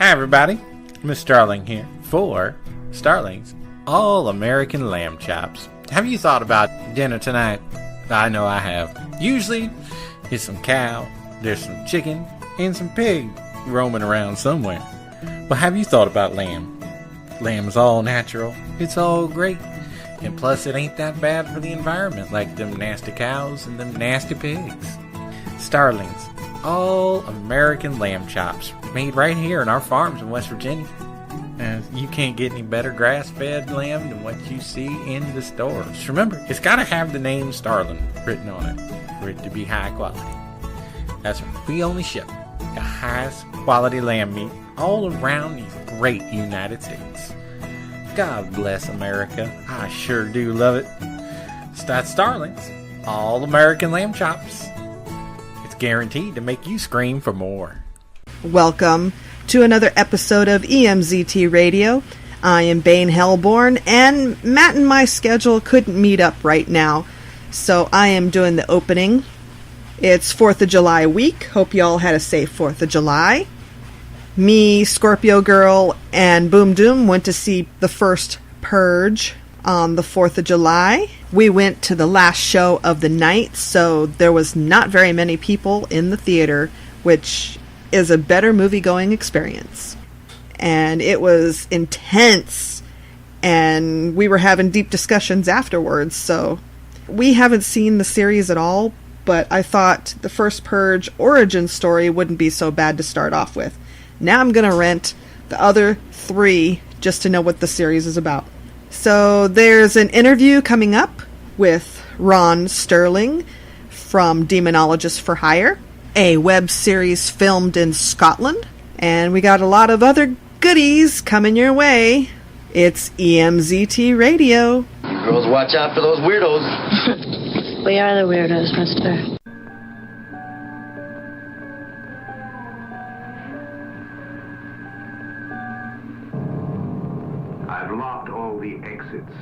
Hi everybody, Miss Starling here for Starling's All-American Lamb Chops. Have you thought about dinner tonight? I know I have. Usually, it's some cow, there's some chicken, and some pig roaming around somewhere. Well, have you thought about lamb? Lamb's all natural, it's all great, and plus it ain't that bad for the environment like them nasty cows and them nasty pigs. Starling's All-American Lamb Chops, made right here in our farms in West Virginia. You can't get any better grass-fed lamb than what you see in the stores. Remember, it's got to have the name Starling written on it for it to be high quality. That's right, we only ship the highest quality lamb meat all around these great United States. God bless America. I sure do love it. That's Starling's All-American Lamb Chops. It's guaranteed to make you scream for more. Welcome to another episode of EMZT Radio. I am Bane Hellborn, and Matt and my schedule couldn't meet up right now, so I am doing the opening. It's 4th of July week. Hope y'all had a safe 4th of July. Me, Scorpio Girl, and Boom Doom went to see the first Purge on the 4th of July. We went to the last show of the night, so there was not very many people in the theater, which is a better movie-going experience. And it was intense, and we were having deep discussions afterwards, so we haven't seen the series at all, but I thought the first Purge origin story wouldn't be so bad to start off with. Now I'm going to rent the other 3 just to know what the series is about. So there's an interview coming up with Ronni Menzies-Stirling from Demonologist for Hire, a web series filmed in Scotland, and we got a lot of other goodies coming your way. It's EMZT Radio. You girls watch out for those weirdos. We are the weirdos, mister. I've locked all the exits.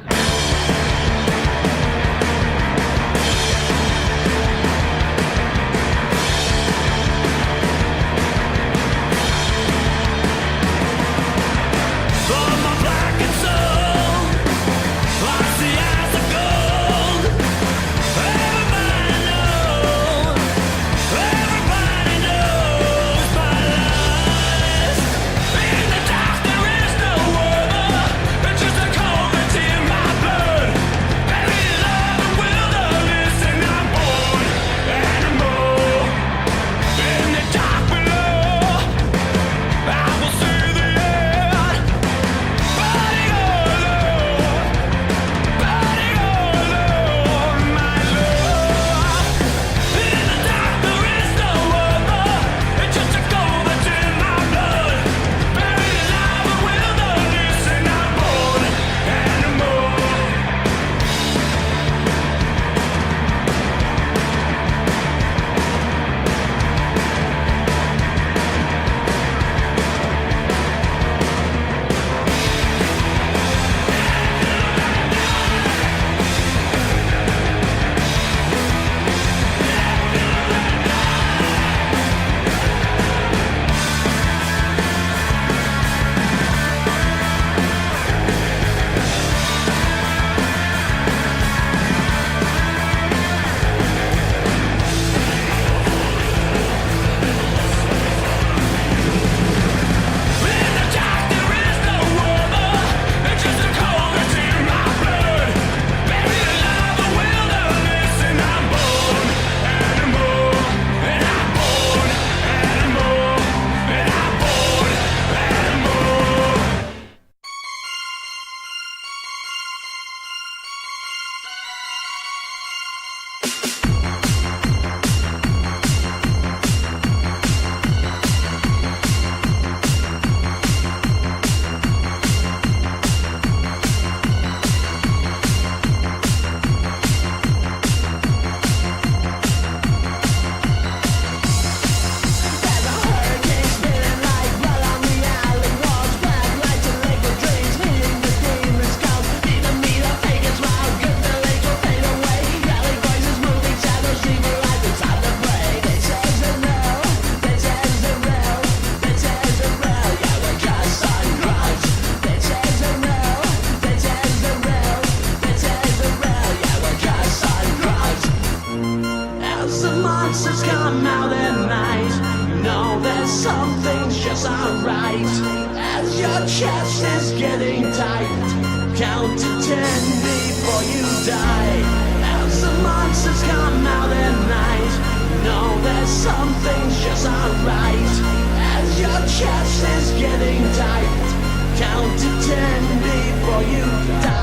just alright. As your chest is getting tight, count to 10 before you die. As the monsters come out at night, know that something's just alright. As your chest is getting tight, count to 10 before you die.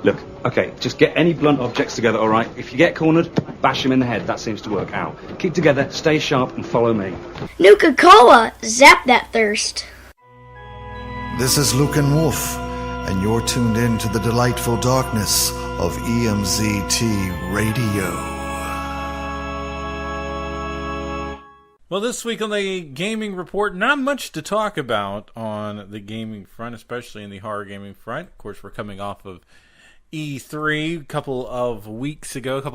Look, okay, just get any blunt objects together, all right? If you get cornered, bash them in the head. That seems to work out. Keep together, stay sharp, and follow me. Nuka-Cola! Zap that thirst. This is Luke and Wolf, and you're tuned in to the delightful darkness of EMZT Radio. Well, this week on the Gaming Report, not much to talk about on the gaming front, especially in the horror gaming front. Of course, we're coming off of E3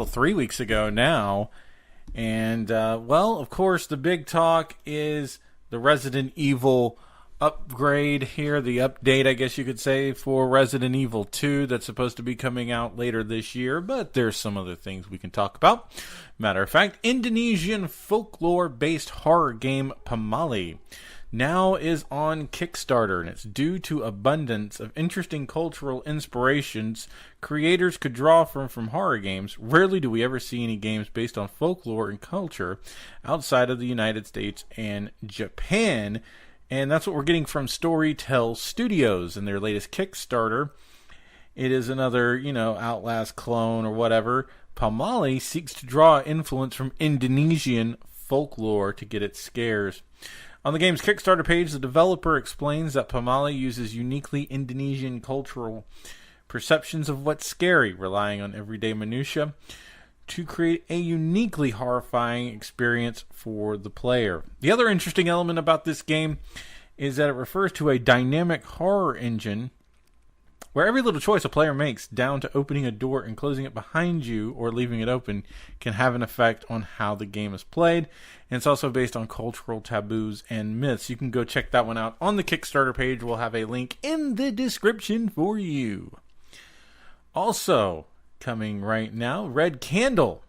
3 weeks ago now. And, well, of course, the big talk is the Resident Evil upgrade here, the update, I guess you could say, for Resident Evil 2 that's supposed to be coming out later this year, but there's some other things we can talk about. Matter of fact, Indonesian folklore-based horror game Pamali now is on Kickstarter, and it's due to abundance of interesting cultural inspirations creators could draw from horror games. Rarely do we ever see any games based on folklore and culture outside of the United States and Japan. And that's what we're getting from Storytel Studios in their latest Kickstarter. It is another, Outlast clone or whatever. Pamali seeks to draw influence from Indonesian folklore to get its scares. On the game's Kickstarter page, the developer explains that Pamali uses uniquely Indonesian cultural perceptions of what's scary, relying on everyday minutiae to create a uniquely horrifying experience for the player. The other interesting element about this game is that it refers to a dynamic horror engine where every little choice a player makes, down to opening a door and closing it behind you or leaving it open, can have an effect on how the game is played. And it's also based on cultural taboos and myths. You can go check that one out on the Kickstarter page. We'll have a link in the description for you. Also, coming right now, Red Candle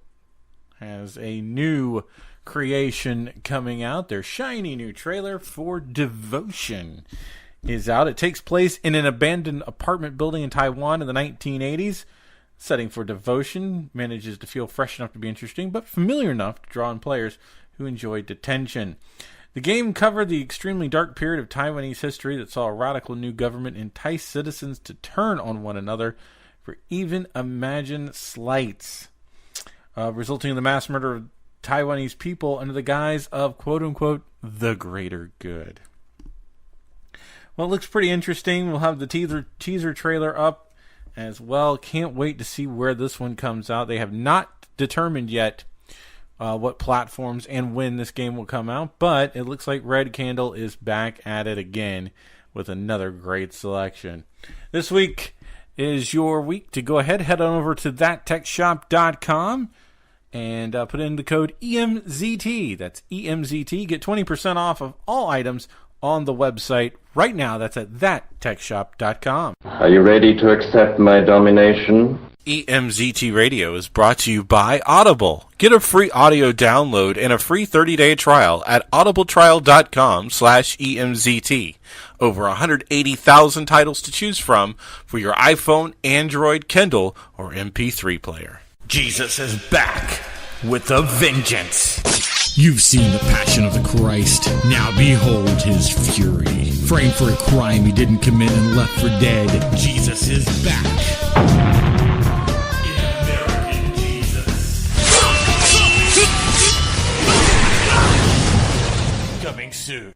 has a new creation coming out. Their shiny new trailer for Devotion is out. It takes place in an abandoned apartment building in Taiwan in the 1980s. Setting for Devotion manages to feel fresh enough to be interesting, but familiar enough to draw in players who enjoy detention. The game covered the extremely dark period of Taiwanese history that saw a radical new government entice citizens to turn on one another for even imagined slights, resulting in the mass murder of Taiwanese people under the guise of quote-unquote the greater good. Well, it looks pretty interesting. We'll have the teaser trailer up as well. Can't wait to see where this one comes out. They have not determined yet what platforms and when this game will come out, but it looks like Red Candle is back at it again with another great selection. This week is your week to go ahead, head on over to thattechshop.com and put in the code EMZT. That's EMZT. Get 20% off of all items on the website right now. That's at thattechshop.com. Are you ready to accept my domination? EMZT Radio is brought to you by Audible. Get a free audio download and a free 30-day trial at audibletrial.com/EMZT. Over 180,000 titles to choose from for your iPhone, Android, Kindle, or MP3 player. Jesus is back with a vengeance. You've seen the passion of the Christ. Now behold his fury. Framed for a crime he didn't commit and left for dead. Jesus is back. American Jesus. Coming soon.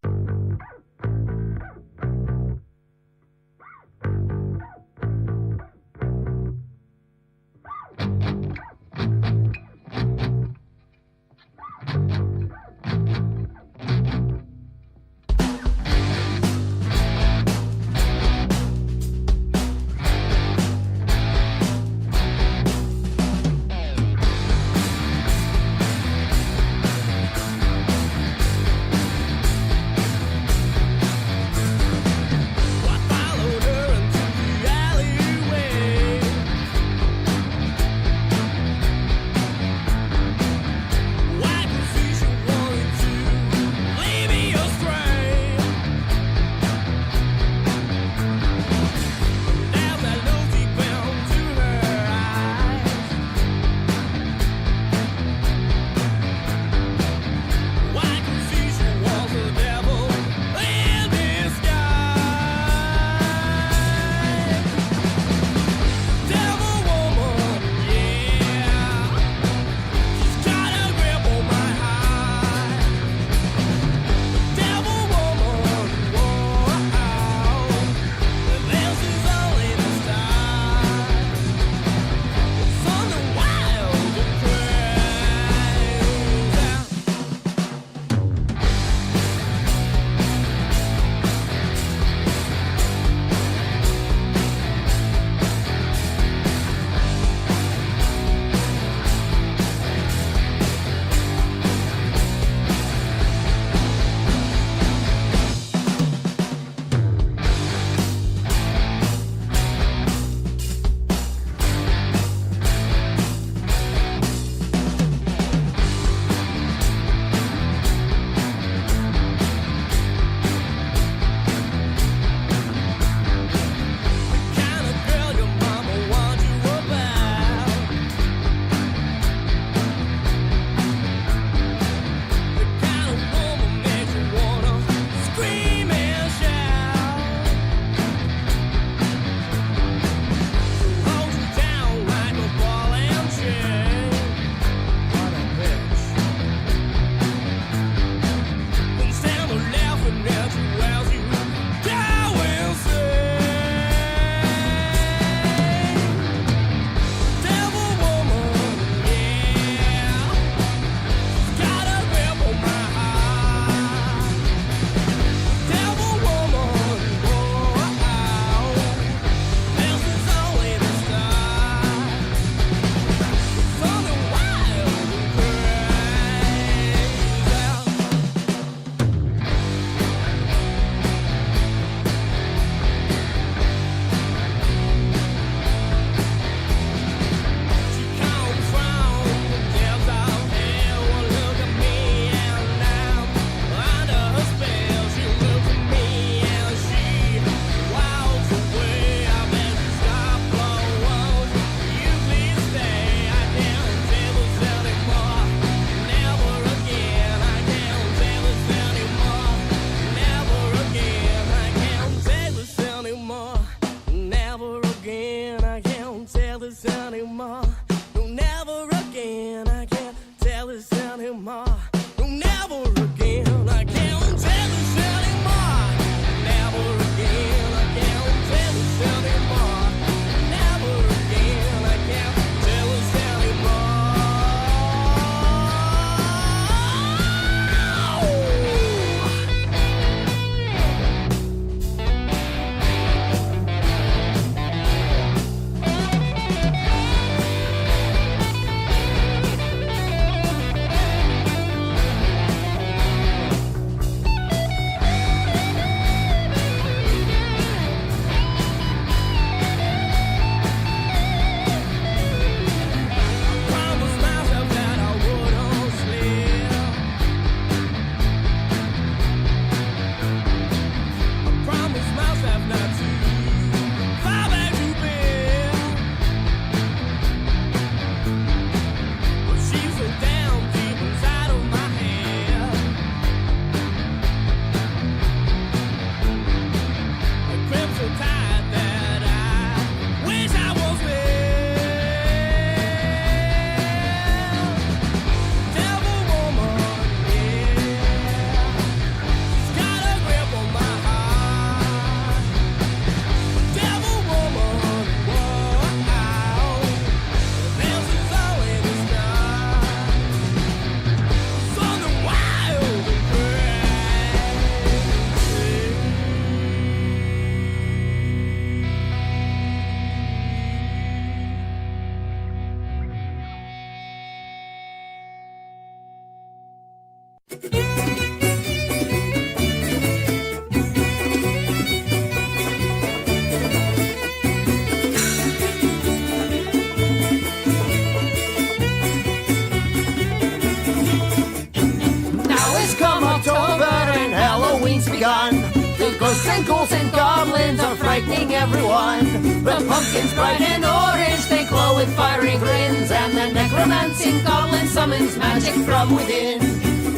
it's come October and Halloween's begun. The ghosts and ghouls and goblins are frightening everyone. The pumpkins bright and orange, they glow with fiery grins, and the necromancing goblin summons magic from within.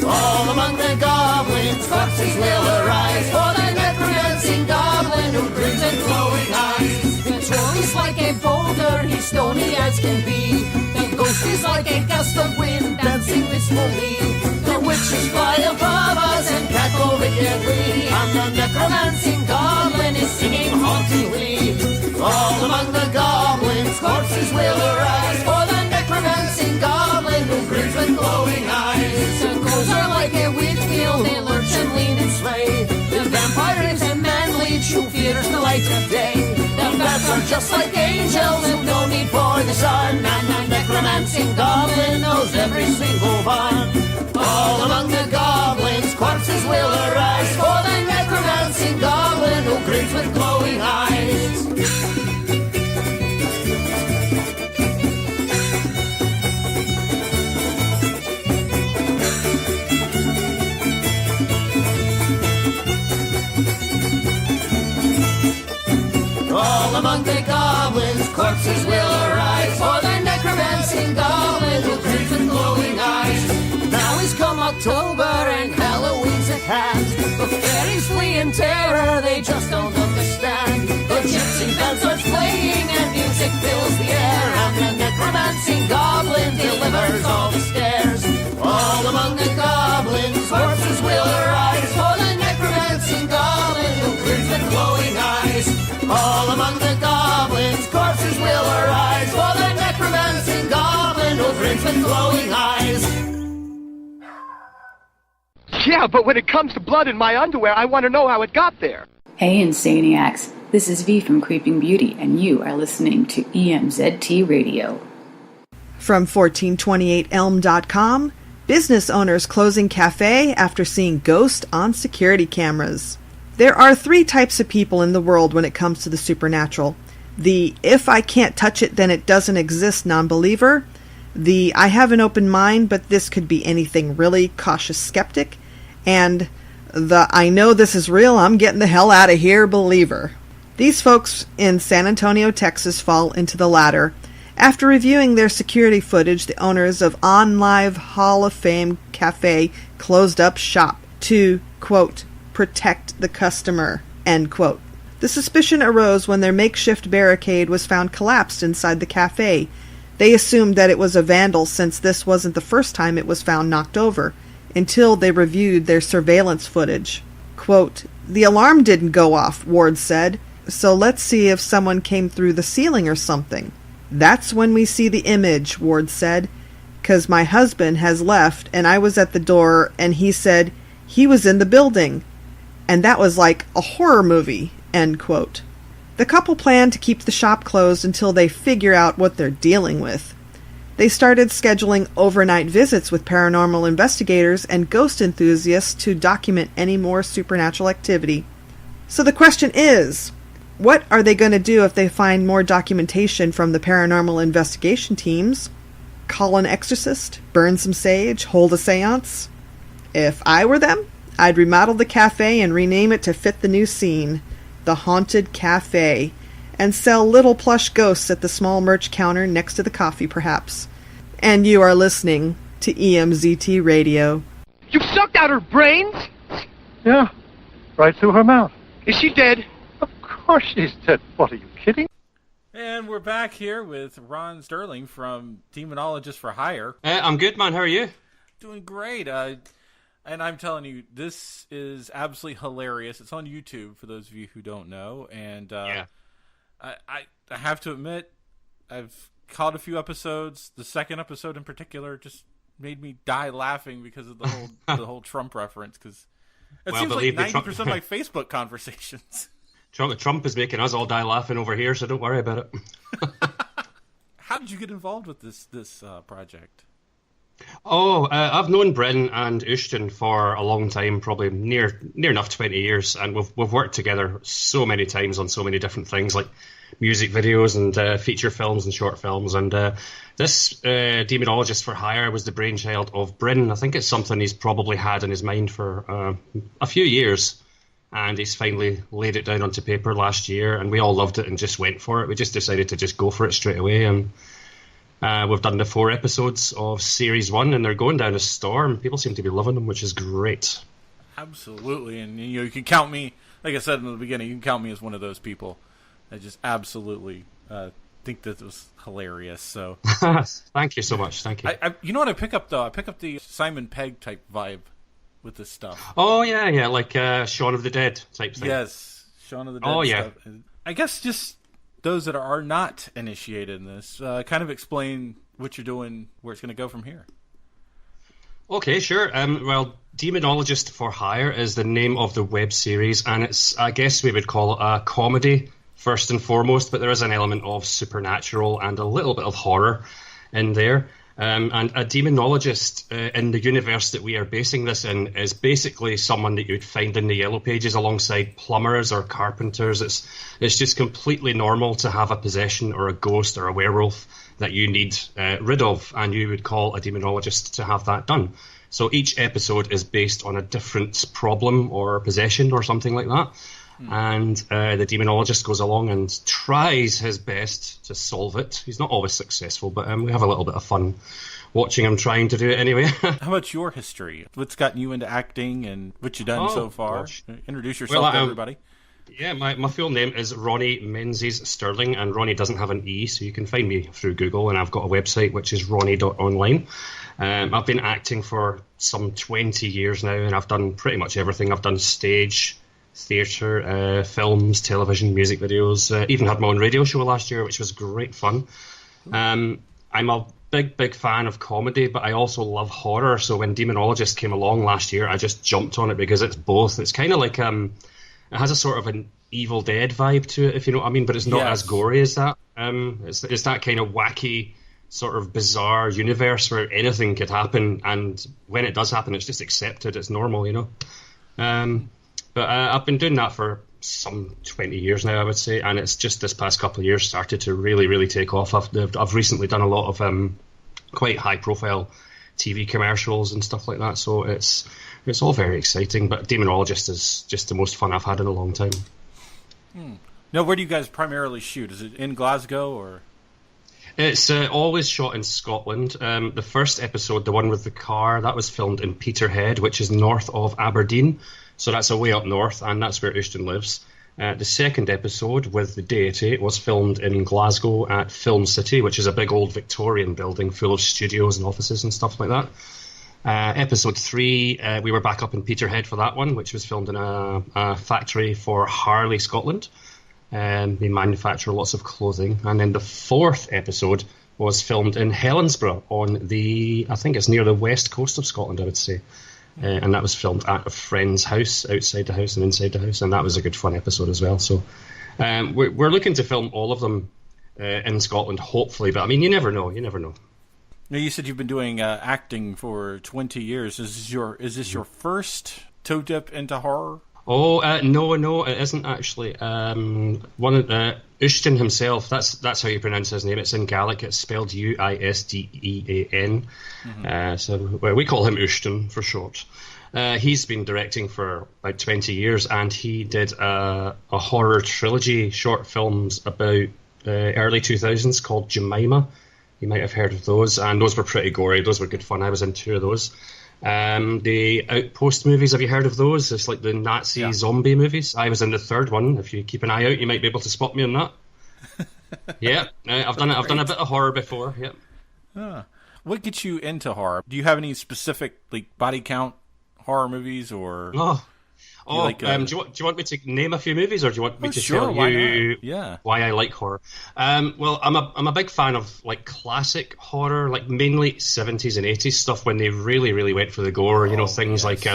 All among the goblins, corpses will arise, for the necromancing goblin who grins and glowing eyes. The troll is like a boulder, he's stony as can be. The ghost is like a gust of wind, dancing wistfully. The witches fly above us and cackle wickedly, and the necromancing goblin is singing hauntingly. All among the goblins, corpses will arise, for the necromancing goblin who grins with glowing eyes. The ghouls are like a wheat field, they lurch and lean and slay. The vampire is a man leech who fears the light of day. The bats are just like angels with no need for the sun, and the necromancing goblin knows every single one. All among the goblins, corpses will arise, for the necromancing goblin who grins with glowing eyes. All among the goblins, corpses will arise, for the necromancing goblin who grins with glowing eyes. Now is come October and Halloween's at hand. The fairies flee in terror, they just don't understand. The gypsy band starts playing and music fills the air, and the necromancing goblin delivers all the scares. All among the goblins, corpses will arise, for the necromancing goblin who grins with glowing eyes. All among the goblins, corpses will arise, for the necromancing goblin who grins with glowing eyes. Yeah, but when it comes to blood in my underwear, I want to know how it got there. Hey, Insaniacs. This is V from Creeping Beauty, and you are listening to EMZT Radio. From 1428elm.com, business owners closing cafe after seeing ghost on security cameras. There are 3 types of people in the world when it comes to the supernatural. The if I can't touch it then it doesn't exist non-believer. The I have an open mind but this could be anything really cautious skeptic. And the I know this is real, I'm getting the hell out of here believer. These folks in San Antonio, Texas fall into the latter. After reviewing their security footage, the owners of On Live Hall of Fame Cafe closed up shop to, quote, protect the customer, end quote. The suspicion arose when their makeshift barricade was found collapsed inside the cafe. They assumed that it was a vandal since this wasn't the first time it was found knocked over, until they reviewed their surveillance footage. Quote, the alarm didn't go off, Ward said, so let's see if someone came through the ceiling or something. That's when we see the image, Ward said, 'cause my husband has left and I was at the door and he said he was in the building. And that was like a horror movie, end quote. The couple plan to keep the shop closed until they figure out what they're dealing with. They started scheduling overnight visits with paranormal investigators and ghost enthusiasts to document any more supernatural activity. So the question is, what are they going to do if they find more documentation from the paranormal investigation teams? Call an exorcist? Burn some sage? Hold a seance? If I were them, I'd remodel the cafe and rename it to fit the new scene, the Haunted Cafe, and sell little plush ghosts at the small merch counter next to the coffee, perhaps. And you are listening to EMZT Radio. You sucked out her brains? Yeah, right through her mouth. Is she dead? Of course she's dead. What, are you kidding? And we're back here with Ron Sterling from Demonologist for Hire. I'm good, man. How are you? Doing great. And I'm telling you, this is absolutely hilarious. It's on YouTube, for those of you who don't know. And yeah. I have to admit, I've caught a few episodes. The second episode in particular just made me die laughing because of the whole Trump reference. Because it seems like 90% of my Facebook conversations. Trump is making us all die laughing over here, so don't worry about it. How did you get involved with this project? Oh, I've known Bryn and Ushton for a long time, probably near enough 20 years, and we've worked together so many times on so many different things, like music videos and feature films and short films. And this Demonologist for Hire was the brainchild of Bryn. I think it's something he's probably had in his mind for a few years, and he's finally laid it down onto paper last year, and we all loved it and just went for it. We just decided to just go for it straight away, and we've done the 4 episodes of Series 1, and they're going down a storm. People seem to be loving them, which is great. Absolutely, and you can count me, like I said in the beginning, you can count me as one of those people that just absolutely think that it was hilarious. So, thank you so much. Thank you. You know what I pick up though? I pick up the Simon Pegg type vibe with this stuff. Oh yeah, like Shaun of the Dead type thing. Yes, Shaun of the Dead. Oh yeah. Stuff. I guess just those that are not initiated in this, kind of explain what you're doing, where it's going to go from here. Okay, sure. Well, Demonologist for Hire is the name of the web series, and it's, I guess we would call it a comedy first and foremost, but there is an element of supernatural and a little bit of horror in there. And a demonologist in the universe that we are basing this in is basically someone that you'd find in the Yellow Pages alongside plumbers or carpenters. It's just completely normal to have a possession or a ghost or a werewolf that you need rid of, and you would call a demonologist to have that done. So each episode is based on a different problem or possession or something like that. And the demonologist goes along and tries his best to solve it. He's not always successful, but we have a little bit of fun watching him trying to do it anyway. How about your history? What's gotten you into acting and what you've done so far? Gosh. Introduce yourself to everybody. Yeah, my full name is Ronni Menzies-Stirling, and Ronni doesn't have an E, so you can find me through Google, and I've got a website which is ronnie.online. I've been acting for some 20 years now, and I've done pretty much everything. I've done stage, theatre, films, television, music videos, even had my own radio show last year, which was great fun. I'm a big fan of comedy, but I also love horror, so when Demonologist came along last year, I just jumped on it because it's both. It's kind of like, it has a sort of an Evil Dead vibe to it, if you know what I mean, but it's not as gory as that. It's that kind of wacky, sort of bizarre universe where anything could happen, and when it does happen, it's just accepted, it's normal, you know. But I've been doing that for some 20 years now, I would say, and it's just this past couple of years started to really take off. I've recently done a lot of quite high-profile TV commercials and stuff like that, so it's all very exciting. But Demonologist is just the most fun I've had in a long time. Now, where do you guys primarily shoot? Is it in Glasgow or...? It's always shot in Scotland. The first episode, the one with the car, that was filmed in Peterhead, which is north of Aberdeen. So that's a way up north, and that's where Ushton lives. The second episode with the deity was filmed in Glasgow at Film City, which is a big old Victorian building full of studios and offices and stuff like that. Episode 3, we were back up in Peterhead for that one, which was filmed in a factory for Harley, Scotland. They manufacture lots of clothing. And then the 4th episode was filmed in Helensburgh on I think it's near the west coast of Scotland, I would say. And that was filmed at a friend's house, outside the house and inside the house, and that was a good fun episode as well. So we're looking to film all of them in Scotland, hopefully, but I mean, you never know. Now, you said you've been doing acting for 20 years. Is this your first toe dip into horror? Oh, no, it isn't actually. One of Ushton himself, that's how you pronounce his name. It's in Gaelic. It's spelled Uisdean. So we call him Ushton for short. He's been directing for about 20 years, and he did a horror trilogy, short films about early 2000s called Jemima. You might have heard of those, and those were pretty gory. Those were good fun. I was in 2 of those. The Outpost movies, have you heard of those? It's like the Nazi zombie movies. I was in the 3rd one. If you keep an eye out, you might be able to spot me on that. Yeah, I've done a bit of horror before. Yeah. What gets you into horror? Do you have any specific like body count horror movies or? Do you want me to name a few movies, or do you want me to tell you why I like horror? Well, I'm a big fan of like classic horror, like mainly 70s and 80s stuff when they really went for the gore. You know, things like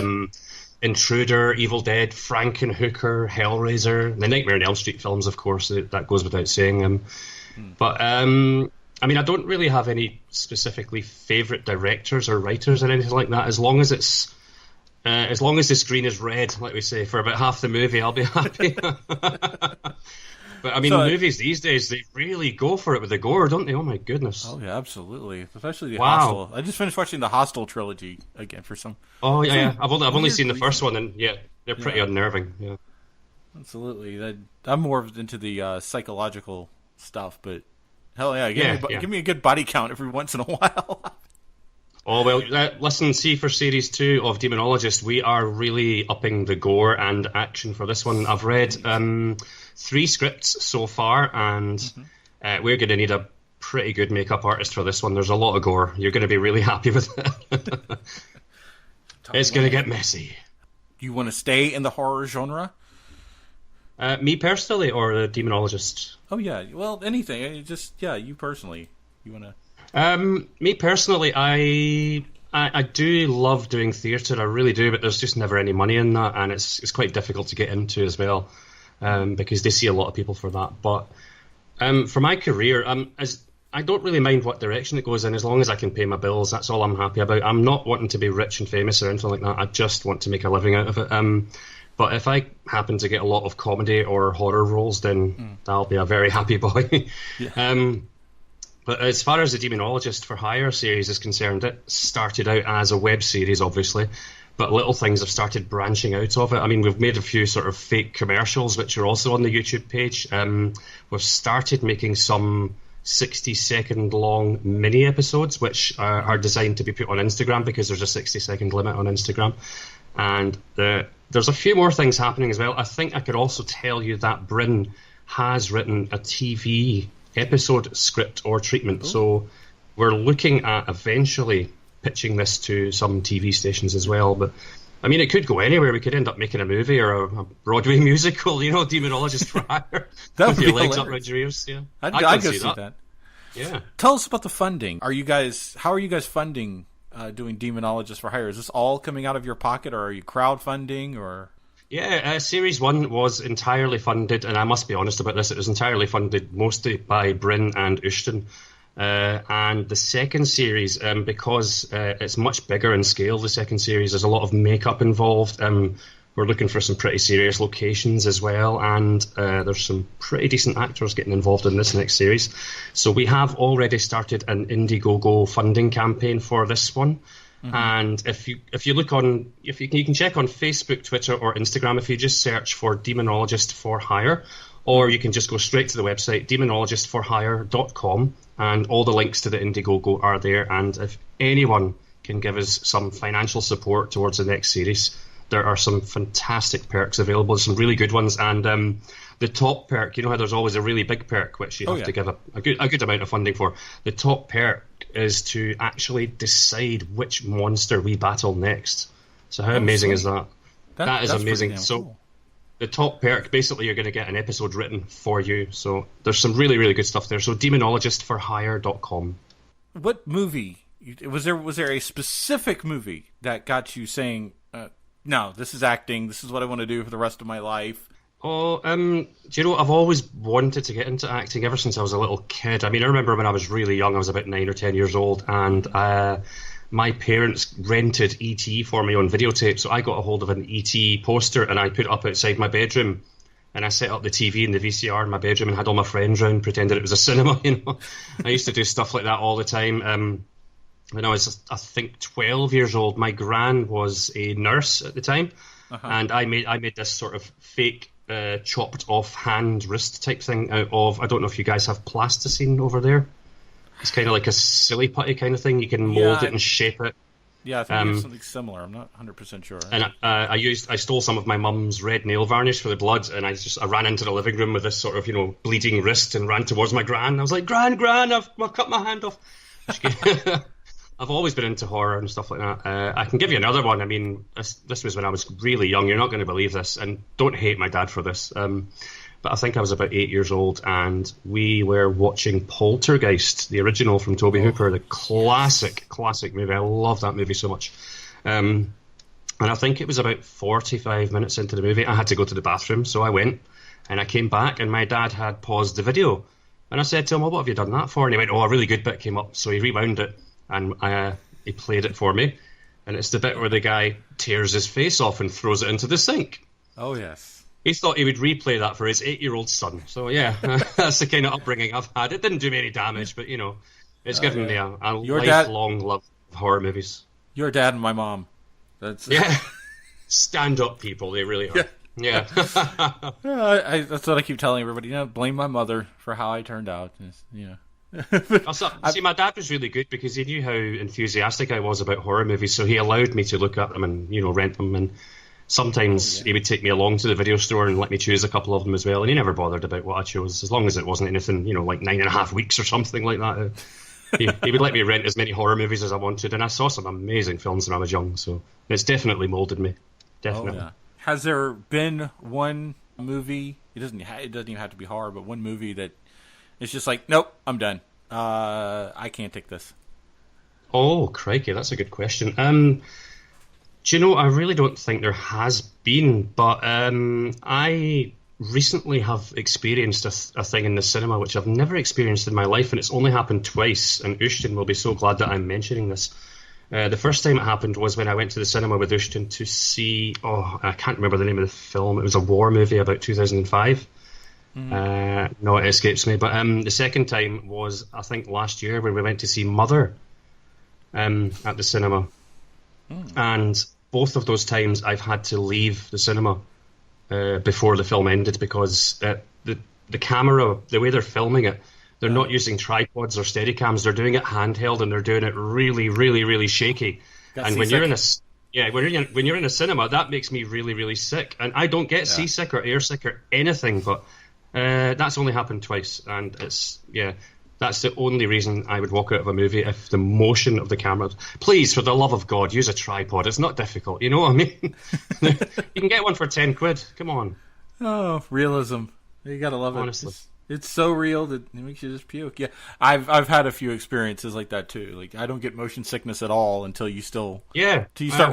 Intruder, Evil Dead, Frankenhooker, Hellraiser, the Nightmare on Elm Street films, of course. That goes without saying. But I mean, I don't really have any specifically favourite directors or writers or anything like that. As long as the screen is red, like we say, for about half the movie, I'll be happy. But I mean, movies these days, they really go for it with the gore, don't they? Oh my goodness! Oh yeah, absolutely. Especially the Wow. Hostel. I just finished watching the Hostel trilogy again for some. Oh yeah. I've only seen the reason. first one, and yeah, they're pretty unnerving. Yeah, Absolutely. I'm more into the psychological stuff, but hell yeah, give me a good body count every once in a while. Oh, well, listen, see, for Series 2 of Demonologist, we are really upping the gore and action for this one. I've read 3 scripts so far, and we're going to need a pretty good makeup artist for this one. There's a lot of gore. You're going to be really happy with it. It's going to get messy. You want to stay in the horror genre? Me personally, or the Demonologist? Oh, yeah. Well, anything. You personally. You want to... Me personally, I do love doing theatre, I really do, but there's just never any money in that, and it's quite difficult to get into as well, because they see a lot of people for that. But for my career, I don't really mind what direction it goes in, as long as I can pay my bills. That's all I'm happy about. I'm not wanting to be rich and famous or anything like that. I just want to make a living out of it. But if I happen to get a lot of comedy or horror roles, then I'll be a very happy boy. Yeah. But as far as the Demonologist for Hire series is concerned, it started out as a web series, obviously, but little things have started branching out of it. I mean, we've made a few sort of fake commercials, which are also on the YouTube page. We've started making some 60-second long mini episodes, which are designed to be put on Instagram, because there's a 60-second limit on Instagram. And there's a few more things happening as well. I think I could also tell you that Bryn has written a TV episode script or treatment. Ooh. So we're looking at eventually pitching this to some TV stations as well. But I mean, it could go anywhere. We could end up making a movie or a Broadway musical, Demonologist for Hire. That would with be your legs hilarious. up around your ears. Yeah, I'd go see that. Yeah. Tell us about the funding. How are you guys funding doing Demonologist for Hire? Is this all coming out of your pocket, or are you crowdfunding, or? Yeah, Series 1 was entirely funded, and I must be honest about this, it was entirely funded mostly by Bryn and Ushton. And the second series, because it's much bigger in scale, the second series, there's a lot of makeup involved. We're looking for some pretty serious locations as well, and there's some pretty decent actors getting involved in this next series. So we have already started an Indiegogo funding campaign for this one. And if you look on, you can check on Facebook, Twitter, or Instagram if you just search for Demonologist for Hire, or you can just go straight to the website demonologistforhire.com, and all the links to the Indiegogo are there. And if anyone can give us some financial support towards the next series, there are some fantastic perks available, some really good ones. And the top perk, you know how there's always a really big perk which you have to give a good amount of funding for. The top perk is to actually decide which monster we battle next. So how amazing is that? That is amazing. So cool. The top perk, basically you're going to get an episode written for you. So there's some really, really good stuff there. So demonologistforhire.com. What movie? Was there a specific movie that got you saying, no, this is acting, this is what I want to do for the rest of my life? Oh, do you know, I've always wanted to get into acting ever since I was a little kid. I mean, I remember when I was really young, I was about 9 or 10 years old, and my parents rented E.T. for me on videotape, so I got a hold of an E.T. poster, and I put it up outside my bedroom, and I set up the TV and the VCR in my bedroom and had all my friends round, pretended it was a cinema, I used to do stuff like that all the time. When I was, I think, 12 years old, my gran was a nurse at the time, and I made this sort of fake chopped off hand wrist type thing out of, I don't know if you guys have plasticine over there. It's kind of like a silly putty kind of thing. You can mold it and shape it. Yeah, I think it's something similar. I'm not 100% sure. And I stole some of my mum's red nail varnish for the blood, and I ran into the living room with this sort of, bleeding wrist and ran towards my gran. I was like, Gran, I've cut my hand off. I've always been into horror and stuff like that. I can give you another one. I mean, this was when I was really young. You're not going to believe this, and don't hate my dad for this. But I think I was about 8 years old, and we were watching Poltergeist, the original from Tobe Hooper, the classic movie. I love that movie so much. And I think it was about 45 minutes into the movie. I had to go to the bathroom, so I went, and I came back, and my dad had paused the video. And I said to him, well, what have you done that for? And he went, oh, a really good bit came up. So he rewound it, and he played it for me. And it's the bit where the guy tears his face off and throws it into the sink. Oh, yes. He thought he would replay that for his 8-year-old son. So, yeah, that's the kind of upbringing I've had. It didn't do me any damage, but, you know, it's given me a lifelong love of horror movies. Your dad and my mom. Yeah. Stand-up people, they really are. Yeah. That's what I keep telling everybody. Blame my mother for how I turned out. See, my dad was really good because he knew how enthusiastic I was about horror movies, so he allowed me to look at them and, you know, rent them. And sometimes he would take me along to the video store and let me choose a couple of them as well. And he never bothered about what I chose, as long as it wasn't anything, you know, like 9.5 weeks or something like that. He would let me rent as many horror movies as I wanted, and I saw some amazing films when I was young, so it's definitely molded me. Definitely. Oh, yeah. Has there been one movie, it doesn't even have to be horror, but one movie that it's just like, nope, I'm done. I can't take this. Oh, crikey, that's a good question. Do you know, I really don't think there has been, but I recently have experienced a thing in the cinema which I've never experienced in my life, and it's only happened twice, and Ushton will be so glad that I'm mentioning this. The first time it happened was when I went to the cinema with Ushton to see, I can't remember the name of the film. It was a war movie about 2005. No, it escapes me. But the second time was, I think, last year when we went to see Mother at the cinema. And both of those times I've had to leave the cinema before the film ended because the camera, the way they're filming it, they're not using tripods or Steadicams. They're doing it handheld, and they're doing it really, really, really shaky. And when you're in a cinema, that makes me really, really sick. And I don't get seasick or airsick or anything, but that's only happened twice. And that's the only reason I would walk out of a movie if the motion of the camera. Please, for the love of God, use a tripod. It's not difficult. You know what I mean? You can get one for 10 quid. Come on. Oh, realism. You gotta love it. Honestly. It's so real that it makes you just puke. Yeah, I've had a few experiences like that too. Like, I don't get motion sickness at all until you start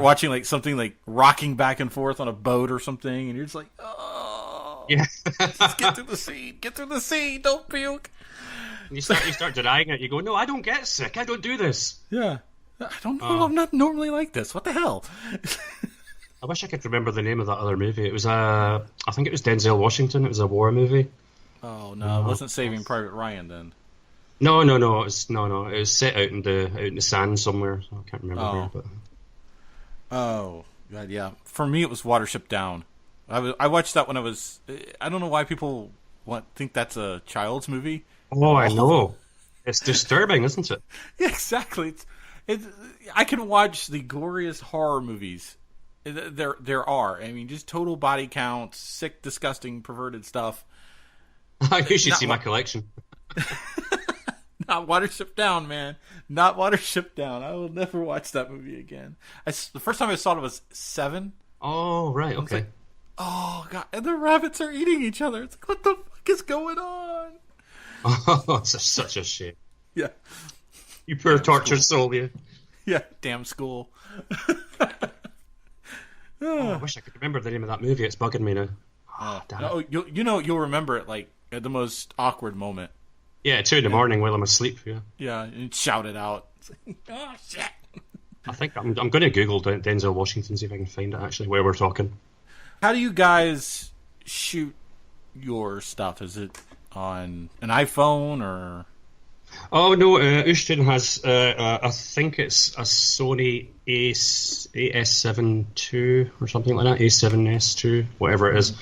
watching like something like rocking back and forth on a boat or something, and you're just like, oh, yeah, just get through the scene, don't puke. And you start denying it. You go, no, I don't get sick. I don't do this. Yeah, I don't know. I'm not normally like this. What the hell? I wish I could remember the name of that other movie. It was I think it was Denzel Washington. It was a war movie. Oh no, it wasn't Saving Private Ryan then. No. It was set out in the sand somewhere. So I can't remember where. But... Oh God, yeah. For me, it was Watership Down. I watched that when I was. I don't know why people think that's a child's movie. Oh, I know. It's disturbing, isn't it? Yeah, exactly. I can watch the goriest horror movies. There are. I mean, just total body counts, sick, disgusting, perverted stuff. You should see my collection. Not Watership Down, man. Not Watership Down. I will never watch that movie again. The first time I saw it was 7. Oh, right, okay. Like, oh, God. And the rabbits are eating each other. It's like, what the fuck is going on? Oh, it's such a shame. Yeah. You poor tortured soul, you. Yeah, damn school. I wish I could remember the name of that movie. It's bugging me now. You'll remember it like at the most awkward moment. Yeah, 2 in the morning while I'm asleep. Yeah, and shout it out. It's like, oh shit! I think I'm going to Google Denzel Washington, see if I can find it actually where we're talking. How do you guys shoot your stuff? Is it on an iPhone or? Oh no, Ushton has I think it's a Sony AS7 II or something like that, A7S II, whatever it is.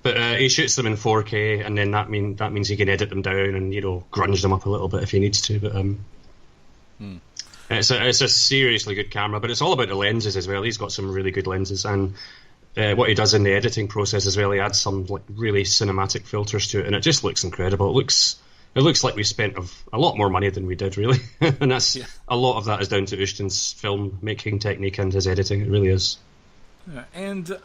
But he shoots them in 4K, and then that means he can edit them down and, you know, grunge them up a little bit if he needs to. But it's a seriously good camera, but it's all about the lenses as well. He's got some really good lenses, and what he does in the editing process as well, he adds some like really cinematic filters to it, and it just looks incredible. It looks like we spent a lot more money than we did, really. And a lot of that is down to Ushton's film making technique and his editing. It really is. Yeah, and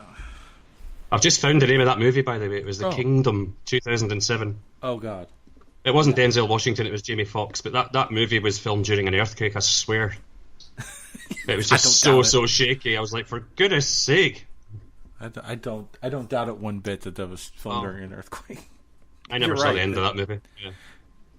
I've just found the name of that movie, by the way. It was The Kingdom, 2007. Oh, God. It wasn't Denzel Washington, it was Jamie Foxx. But that movie was filmed during an earthquake, I swear. It was just so shaky. I was like, for goodness sake. I don't doubt it one bit that was filmed during an earthquake. I never saw the end of that movie. Yeah.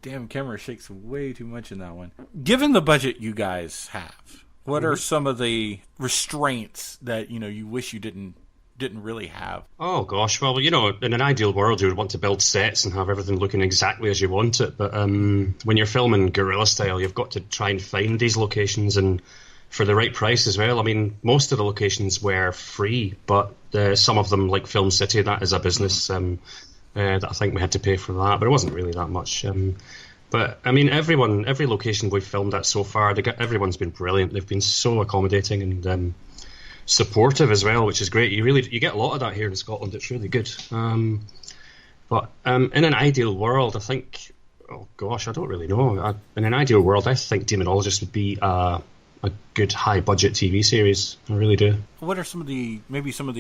damn camera shakes way too much in that one. Given the budget you guys have, what are some of the restraints that, you wish you didn't really have? Oh gosh, well, in an ideal world you would want to build sets and have everything looking exactly as you want it, but when you're filming guerrilla style, you've got to try and find these locations, and for the right price as well. I mean, most of the locations were free, but some of them, like Film City, that is a business that I think we had to pay for that, but it wasn't really that much. But I mean, every location we've filmed at so far, everyone's been brilliant. They've been so accommodating and supportive as well, which is great. You get a lot of that here in Scotland. It's really good. But in an ideal world, I think, oh gosh, I don't really know. In an ideal world, I think Demonologist would be a good high budget TV series. I really do. What are some of the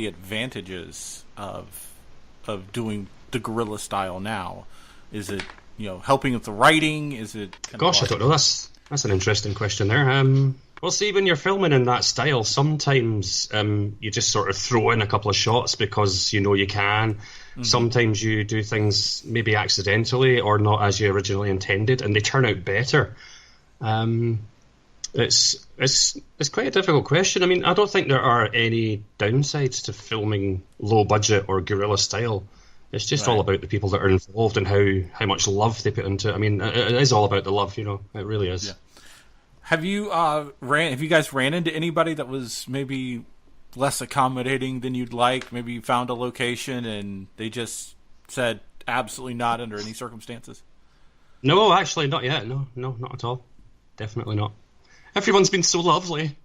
advantages of doing the guerrilla style now? Is it helping with the writing? Is it gosh, I don't know. That's an interesting question there. Well, see, when you're filming in that style, sometimes you just sort of throw in a couple of shots because you can. Mm-hmm. Sometimes you do things maybe accidentally or not as you originally intended, and they turn out better. It's quite a difficult question. I mean, I don't think there are any downsides to filming low budget or guerrilla style. It's just all about the people that are involved and how much love they put into it. I mean, it is all about the love, It really is. Yeah. Have you guys ran into anybody that was maybe less accommodating than you'd like? Maybe you found a location and they just said absolutely not under any circumstances? No, actually, not yet. No, not at all. Definitely not. Everyone's been so lovely.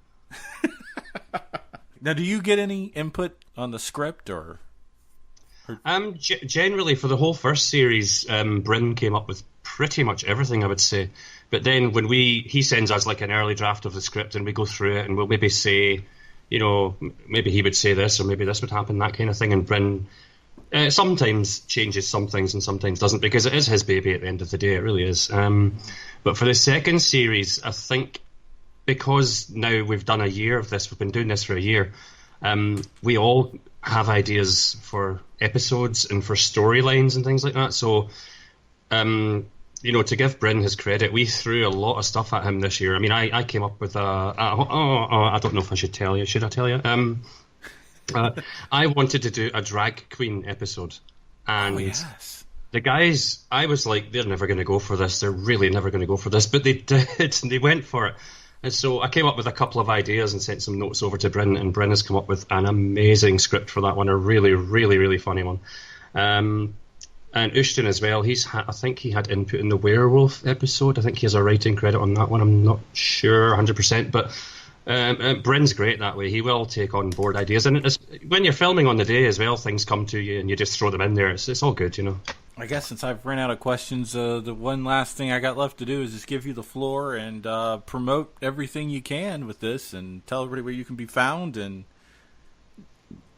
Now, do you get any input on the script or? Generally, for the whole first series, Bryn came up with pretty much everything, I would say. But then when he sends us like an early draft of the script and we go through it and we'll maybe say, maybe he would say this or maybe this would happen, that kind of thing. And Bryn sometimes changes some things and sometimes doesn't, because it is his baby at the end of the day. It really is. But for the second series, I think because now we've done a year of this, we've been doing this for a year, we all have ideas for episodes and for storylines and things like that. So, to give Bryn his credit, we threw a lot of stuff at him this year. I mean, I came up with I don't know if I should tell you. Should I tell you? I wanted to do a drag queen episode. And the guys, I was like, they're never going to go for this. They're really never going to go for this. But they did, and they went for it. And so I came up with a couple of ideas and sent some notes over to Bryn, and Bryn has come up with an amazing script for that one, a really, really, really funny one. And Ushton as well, I think he had input in the werewolf episode. I think he has a writing credit on that one. I'm not sure 100%, but Bryn's great that way. He will take on board ideas. And when you're filming on the day as well, things come to you and you just throw them in there. It's all good, I guess since I've run out of questions, the one last thing I got left to do is just give you the floor and promote everything you can with this and tell everybody where you can be found and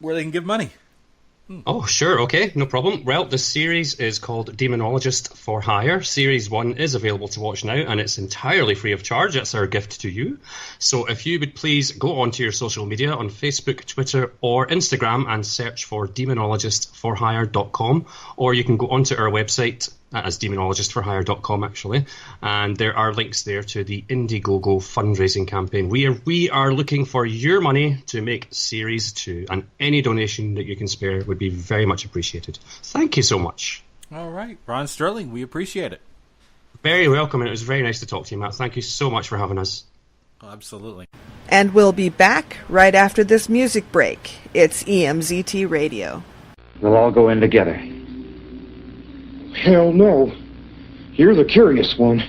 where they can give money. Oh, sure. Okay, no problem. Well, the series is called Demonologist for Hire. Series 1 is available to watch now, and it's entirely free of charge. That's our gift to you. So if you would please go onto your social media on Facebook, Twitter, or Instagram and search for demonologistforhire.com, or you can go onto our website, that is demonologistforhire.com actually, and there are links there to the Indiegogo fundraising campaign. We are looking for your money to make Series 2, and any donation that you can spare would be very much appreciated. Thank you so much. All right, Ron Sterling, we appreciate it. Very welcome, and it was very nice to talk to you, Matt. Thank you so much for having us. Oh, absolutely. And we'll be back right after this music break. It's EMZT Radio. We'll all go in together. Hell no. You're the curious one.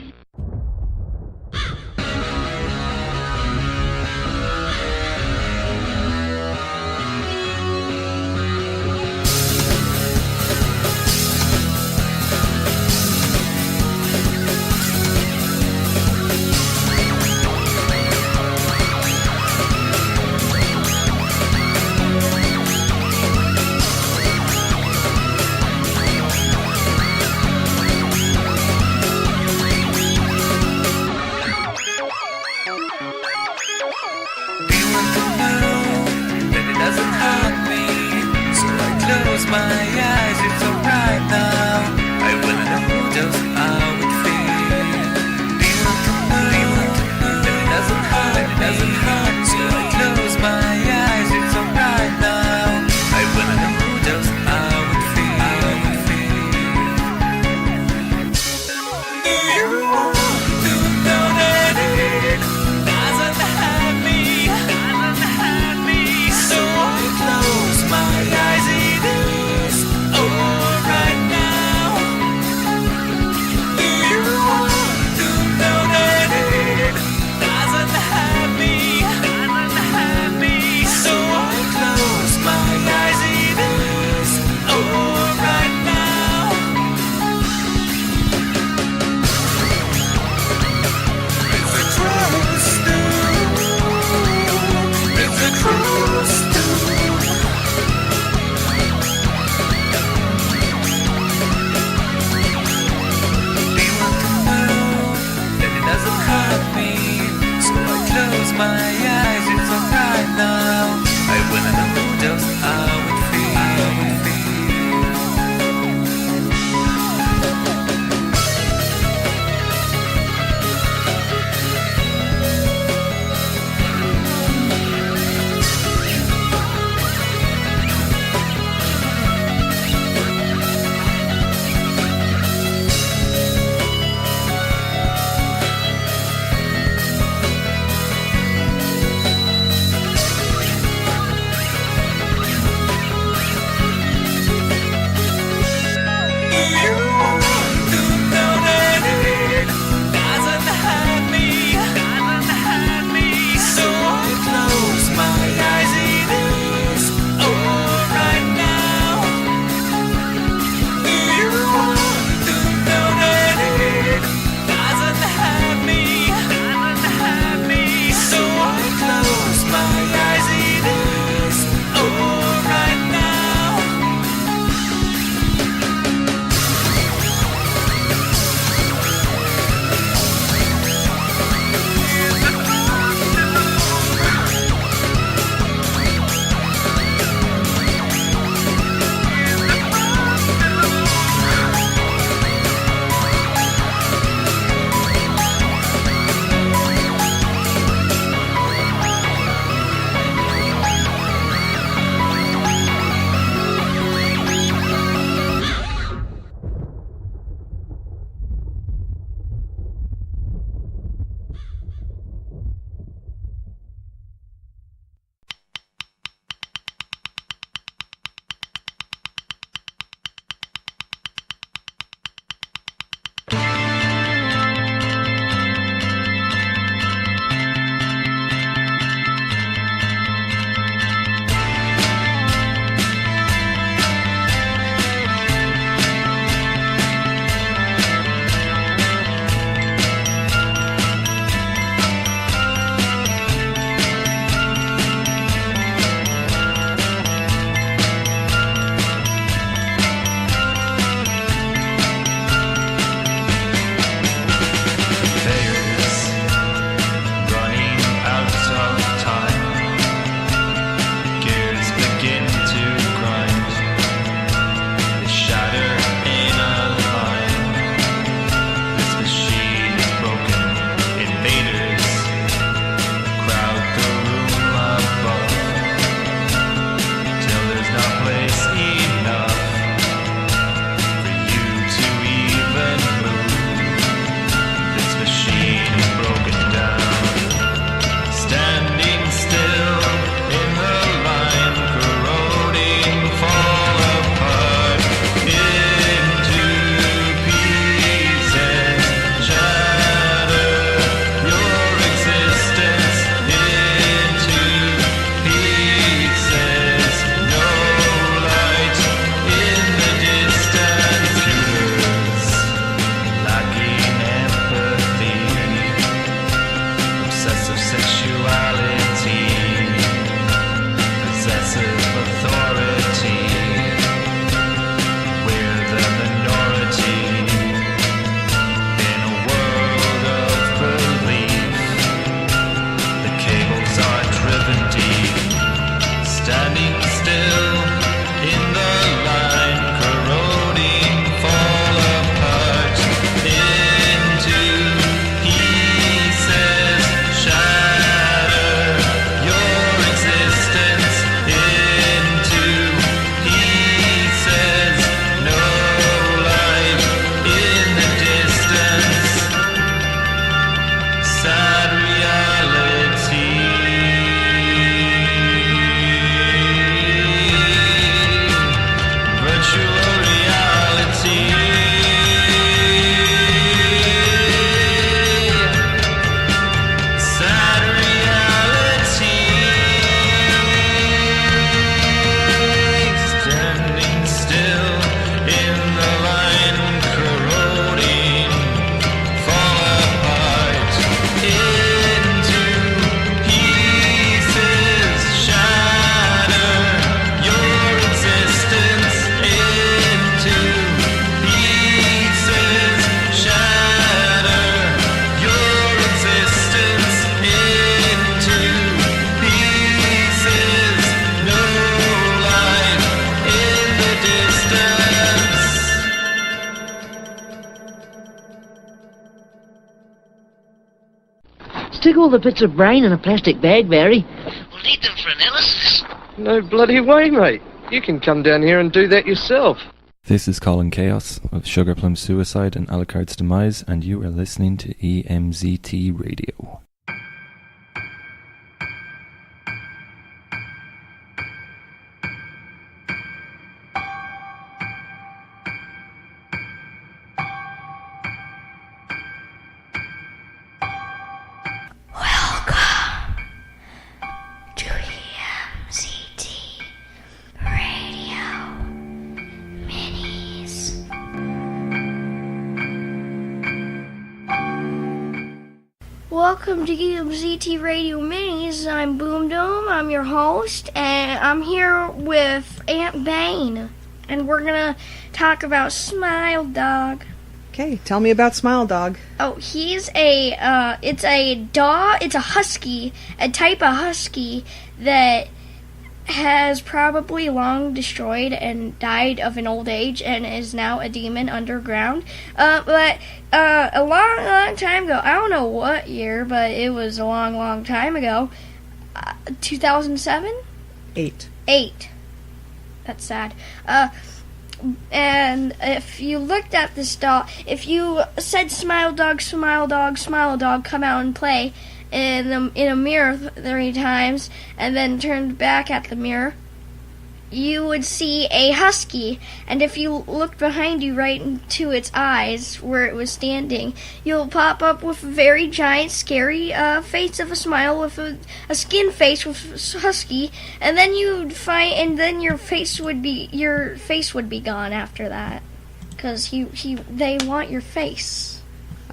took all the bits of brain in a plastic bag, Barry. We'll need them for analysis. No bloody way, mate. You can come down here and do that yourself. This is Colin Chaos of Sugar Plum Suicide and Alucard's Demise, and you are listening to EMZT Radio. Welcome to EMZT Radio Minis. I'm Boom Dome. I'm your host, and I'm here with Aunt Bane, and we're gonna talk about Smile Dog. Okay, tell me about Smile Dog. Oh, he's it's a dog. It's a husky, a type of husky that has probably long destroyed and died of an old age and is now a demon underground. But a long time ago, I don't know what year, but it was a long time ago, 2007? 8. That's sad. And if you looked at this dog, if you said Smile Dog, Smile Dog, Smile Dog, come out and play, in a mirror 3 times, and then turned back at the mirror, you would see a husky. And if you looked behind you right into its eyes where it was standing, you'll pop up with a very giant, scary face of a smile with a skin face with husky, and then you'd find, and then your face would be gone after that, because they want your face.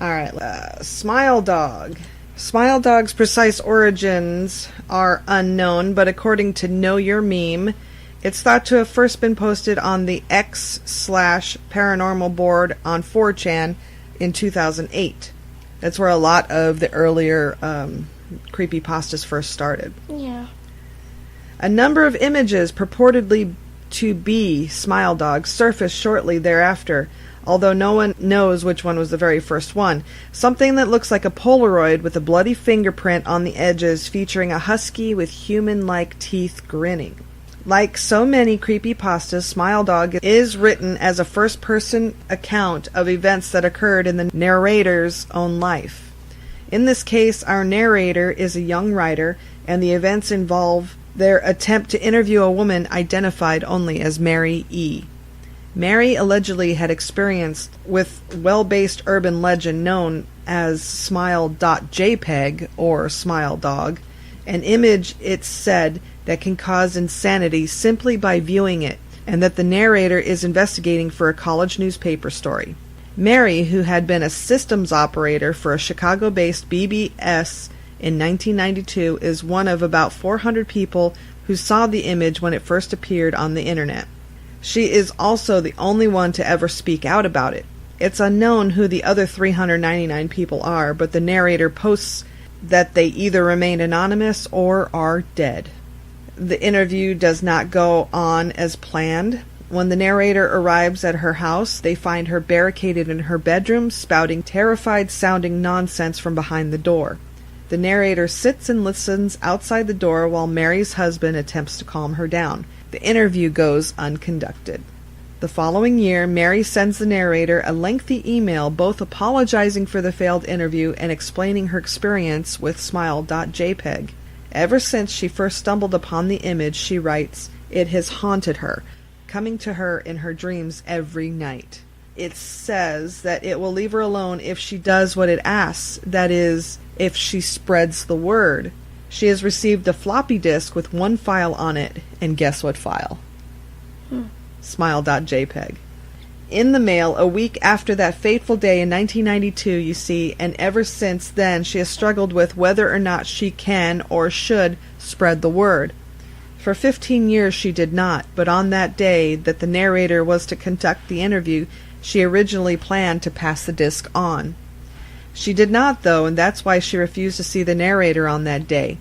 All right, Smile Dog. Smile Dog's precise origins are unknown, but according to Know Your Meme, it's thought to have first been posted on the X/paranormal board on 4chan in 2008. That's where a lot of the earlier creepypastas first started. Yeah. A number of images purportedly to be Smile Dog surfaced shortly thereafter, although no one knows which one was the very first one. Something that looks like a Polaroid with a bloody fingerprint on the edges, featuring a husky with human-like teeth grinning. Like so many creepypastas, Smile Dog is written as a first-person account of events that occurred in the narrator's own life. In this case, our narrator is a young writer, and the events involve their attempt to interview a woman identified only as Mary E. Mary allegedly had experienced with well-based urban legend known as Smile.jpg or Smile Dog, an image, it's said, that can cause insanity simply by viewing it, and that the narrator is investigating for a college newspaper story. Mary, who had been a systems operator for a Chicago-based BBS in 1992, is one of about 400 people who saw the image when it first appeared on the internet. She is also the only one to ever speak out about it. It's unknown who the other 399 people are, but the narrator posts that they either remain anonymous or are dead. The interview does not go on as planned. When the narrator arrives at her house, they find her barricaded in her bedroom, spouting terrified-sounding nonsense from behind the door. The narrator sits and listens outside the door while Mary's husband attempts to calm her down. The interview goes unconducted. The following year, Mary sends the narrator a lengthy email both apologizing for the failed interview and explaining her experience with Smile.jpg. Ever since she first stumbled upon the image, she writes, it has haunted her, coming to her in her dreams every night. It says that it will leave her alone if she does what it asks, that is, if she spreads the word. She has received a floppy disk with one file on it, and guess what file? Smile.jpg. In the mail a week after that fateful day in 1992, you see, and ever since then she has struggled with whether or not she can or should spread the word. For 15 years she did not, but on that day that the narrator was to conduct the interview, she originally planned to pass the disc on. She did not, though, and that's why she refused to see the narrator on that day.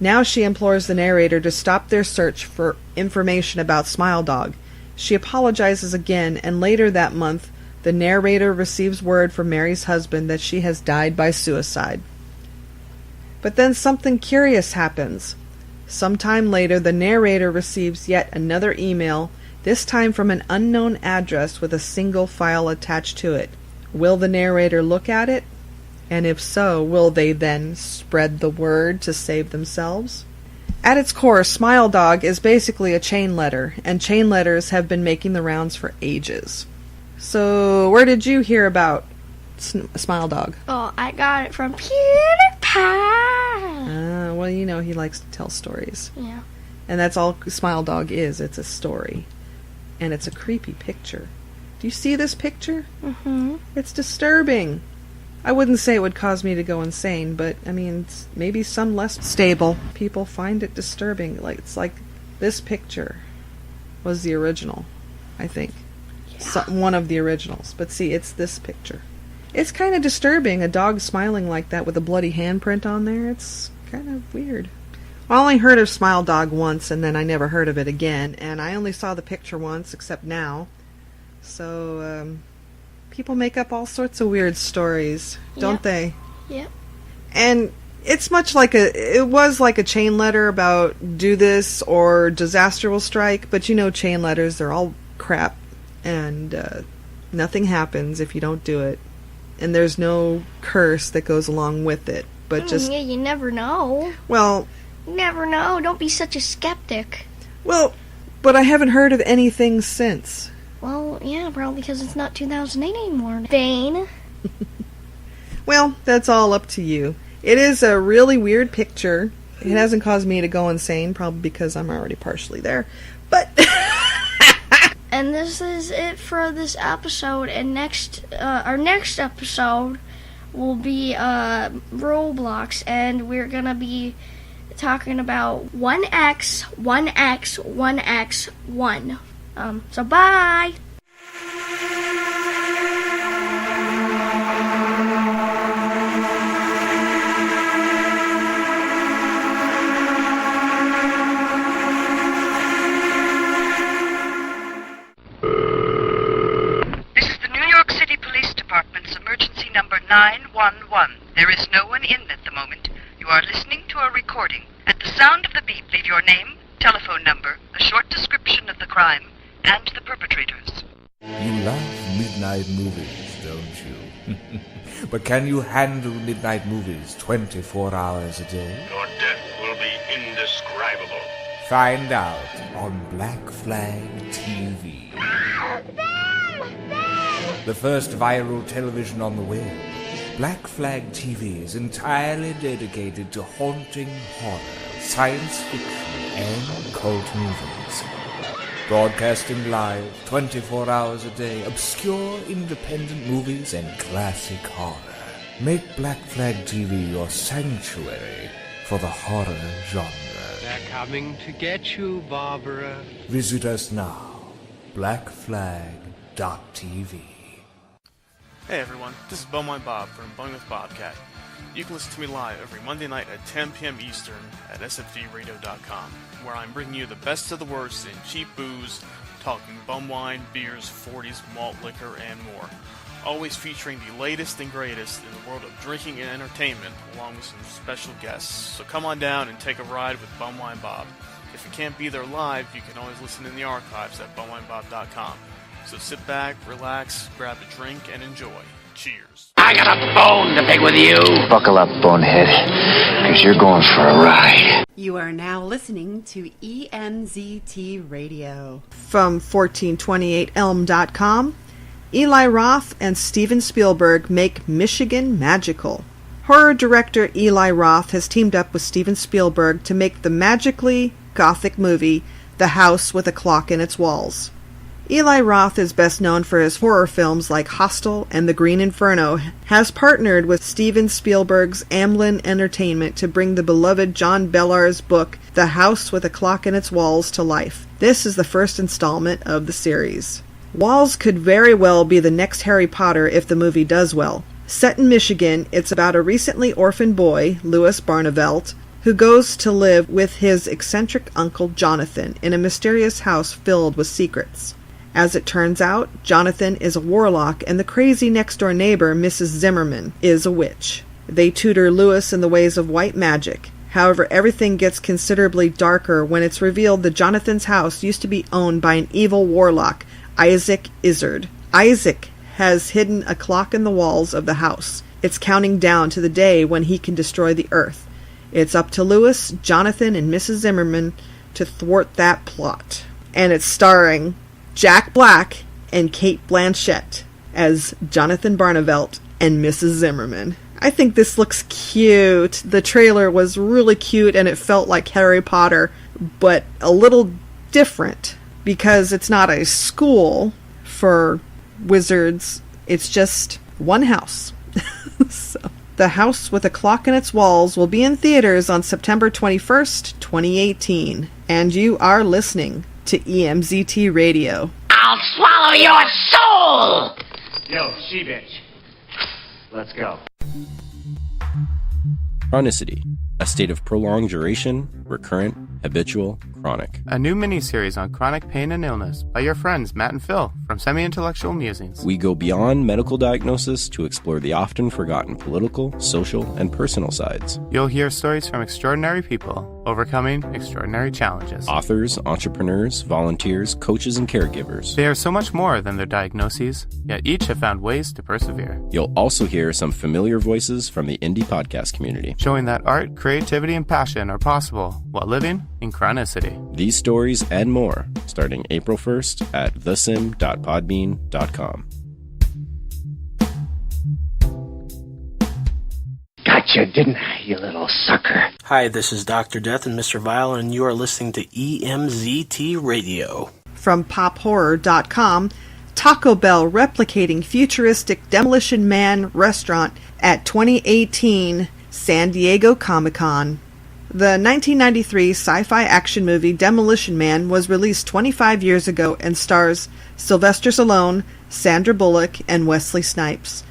Now she implores the narrator to stop their search for information about Smile Dog. She apologizes again, and later that month, the narrator receives word from Mary's husband that she has died by suicide. But then something curious happens. Sometime later, the narrator receives yet another email, this time from an unknown address with a single file attached to it. Will the narrator look at it? And if so, will they then spread the word to save themselves? At its core, Smile Dog is basically a chain letter, and chain letters have been making the rounds for ages. So, where did you hear about Smile Dog? Oh, I got it from PewDiePie. Well, you know he likes to tell stories. Yeah. And that's all Smile Dog is. It's a story. And it's a creepy picture. Do you see this picture? Mm-hmm. It's disturbing. I wouldn't say it would cause me to go insane, but, I mean, maybe some less stable people find it disturbing. It's like this picture was the original, I think. Yeah. One of the originals. But see, it's this picture. It's kind of disturbing, a dog smiling like that with a bloody handprint on there. It's kind of weird. I only heard of Smile Dog once, and then I never heard of it again, and I only saw the picture once, except now. So, people make up all sorts of weird stories, don't they? Yep. And it's much like it was like a chain letter about do this or disaster will strike, but you know chain letters, they're all crap, and nothing happens if you don't do it. And there's no curse that goes along with it, but just... Yeah, you never know. Well... You never know. Don't be such a skeptic. Well, but I haven't heard of anything since. Well, yeah, probably because it's not 2008 anymore. Bane. Well, that's all up to you. It is a really weird picture. It hasn't caused me to go insane, probably because I'm already partially there. But... And this is it for this episode, and our next episode will be Roblox, and we're gonna be talking about 1x, 1x, 1x, 1. So bye! Emergency number 911. There is no one in at the moment. You are listening to a recording. At the sound of the beep, leave your name, telephone number, a short description of the crime, and the perpetrators. You love midnight movies, don't you? But can you handle midnight movies 24 hours a day? Your death will be indescribable. Find out on Black Flag TV. The first viral television on the web, Black Flag TV is entirely dedicated to haunting horror, science fiction, and cult movies. Broadcasting live, 24 hours a day, obscure independent movies and classic horror. Make Black Flag TV your sanctuary for the horror genre. They're coming to get you, Barbara. Visit us now, blackflag.tv. Hey everyone, this is Bowmine Bob from Bowling with Bobcat. You can listen to me live every Monday night at 10 p.m. Eastern at sfgradio.com, where I'm bringing you the best of the worst in cheap booze, talking bum wine, beers, 40s, malt liquor, and more. Always featuring the latest and greatest in the world of drinking and entertainment, along with some special guests. So come on down and take a ride with Bumwine Bob. If you can't be there live, you can always listen in the archives at bumwinebob.com. So sit back, relax, grab a drink, and enjoy. Cheers. I got a bone to pick with you. Buckle up, bonehead, because you're going for a ride. You are now listening to EMZT Radio. From 1428elm.com, Eli Roth and Steven Spielberg make Michigan magical. Horror director Eli Roth has teamed up with Steven Spielberg to make the magically gothic movie The House with a Clock in Its Walls. Eli Roth is best known for his horror films like Hostel and The Green Inferno, has partnered with Steven Spielberg's Amblin Entertainment to bring the beloved John Bellar's book The House with a Clock in Its Walls to life. This is the first installment of the series. Walls could very well be the next Harry Potter if the movie does well. Set in Michigan, it's about a recently orphaned boy, Louis Barnevelt, who goes to live with his eccentric uncle Jonathan in a mysterious house filled with secrets. As it turns out, Jonathan is a warlock and the crazy next-door neighbor, Mrs. Zimmerman, is a witch. They tutor Lewis in the ways of white magic. However, everything gets considerably darker when it's revealed that Jonathan's house used to be owned by an evil warlock, Isaac Izzard. Isaac has hidden a clock in the walls of the house. It's counting down to the day when he can destroy the earth. It's up to Lewis, Jonathan, and Mrs. Zimmerman to thwart that plot. And it's starring Jack Black and Cate Blanchett as Jonathan Barnevelt and Mrs. Zimmerman. I think this looks cute. The trailer was really cute and it felt like Harry Potter, but a little different because it's not a school for wizards. It's just one house. So, The House with a Clock in Its Walls will be in theaters on September 21st, 2018. And you are listening to EMZT Radio. I'll swallow your soul! Yo, she-bitch. Let's go. Chronicity, a state of prolonged duration, recurrent, habitual, chronic. A new mini-series on chronic pain and illness by your friends Matt and Phil from Semi-Intellectual Musings. We go beyond medical diagnosis to explore the often forgotten political, social, and personal sides. You'll hear stories from extraordinary people overcoming extraordinary challenges. Authors, entrepreneurs, volunteers, coaches, and caregivers. They are so much more than their diagnoses, yet each have found ways to persevere. You'll also hear some familiar voices from the indie podcast community, showing that art, creativity, and passion are possible while living in chronicity. These stories and more, starting April 1st at thesim.podbean.com. Gotcha, didn't I, you little sucker? Hi, this is Dr. Death and Mr. Vile, and you are listening to EMZT Radio. From pophorror.com, Taco Bell replicating futuristic Demolition Man restaurant at 2018 San Diego Comic-Con. The 1993 sci-fi action movie Demolition Man was released 25 years ago and stars Sylvester Stallone, Sandra Bullock, and Wesley Snipes.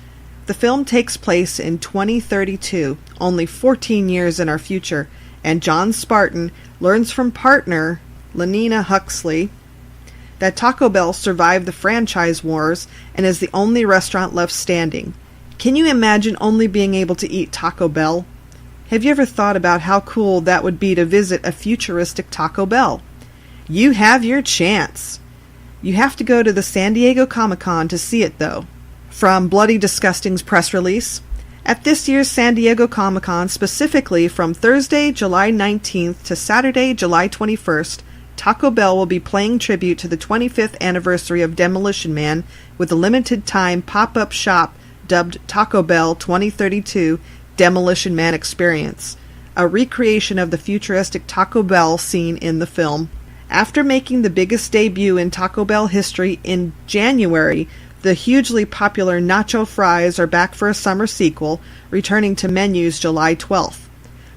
The film takes place in 2032, only 14 years in our future, and John Spartan learns from partner Lenina Huxley that Taco Bell survived the franchise wars and is the only restaurant left standing. Can you imagine only being able to eat Taco Bell? Have you ever thought about how cool that would be to visit a futuristic Taco Bell? You have your chance. You have to go to the San Diego Comic-Con to see it, though. From Bloody Disgusting's press release, at this year's San Diego Comic-Con, specifically from Thursday, July 19th to Saturday, July 21st, Taco Bell will be paying tribute to the 25th anniversary of Demolition Man with a limited-time pop-up shop dubbed Taco Bell 2032 Demolition Man Experience, a recreation of the futuristic Taco Bell scene in the film. After making the biggest debut in Taco Bell history in January, the hugely popular nacho fries are back for a summer sequel, returning to menus July 12th.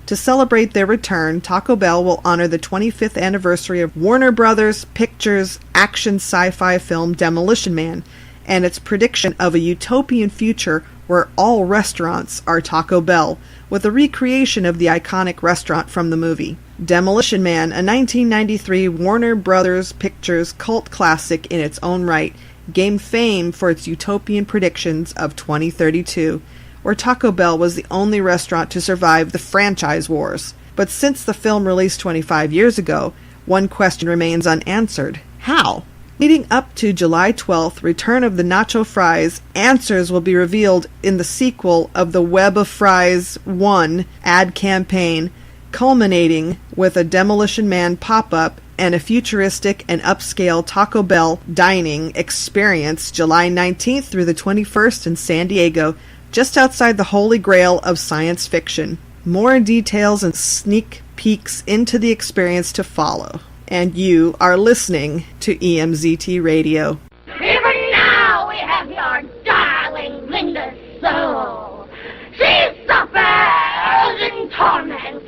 To celebrate their return, Taco Bell will honor the 25th anniversary of Warner Brothers Pictures' action sci-fi film Demolition Man, and its prediction of a utopian future where all restaurants are Taco Bell, with a recreation of the iconic restaurant from the movie. Demolition Man, a 1993 Warner Brothers Pictures cult classic in its own right, gained fame for its utopian predictions of 2032, where Taco Bell was the only restaurant to survive the franchise wars. But since the film released 25 years ago, one question remains unanswered. How? Leading up to July 12th, Return of the Nacho Fries, answers will be revealed in the sequel of the Web of Fries 1 ad campaign, culminating with a Demolition Man pop-up and a futuristic and upscale Taco Bell dining experience July 19th through the 21st in San Diego, just outside the holy grail of science fiction. More details and sneak peeks into the experience to follow. And you are listening to EMZT Radio. Even now we have your darling Linda's soul. She suffers in torment.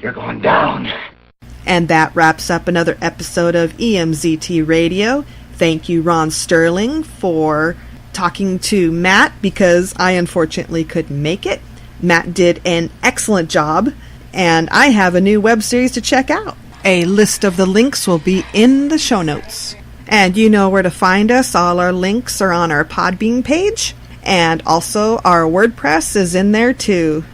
You're going down. And that wraps up another episode of EMZT Radio. Thank you, Ron Sterling, for talking to Matt, because I unfortunately couldn't make it. Matt did an excellent job, and I have a new web series to check out. A list of the links will be in the show notes. And you know where to find us. All our links are on our Podbean page. And also our WordPress is in there too.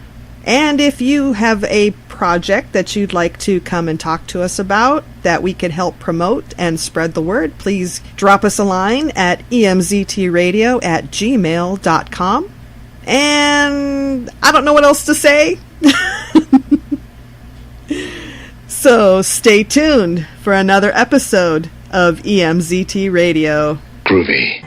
And if you have a project that you'd like to come and talk to us about that we could help promote and spread the word, please drop us a line at emztradio@gmail.com. And I don't know what else to say. So stay tuned for another episode of EMZT Radio. Groovy.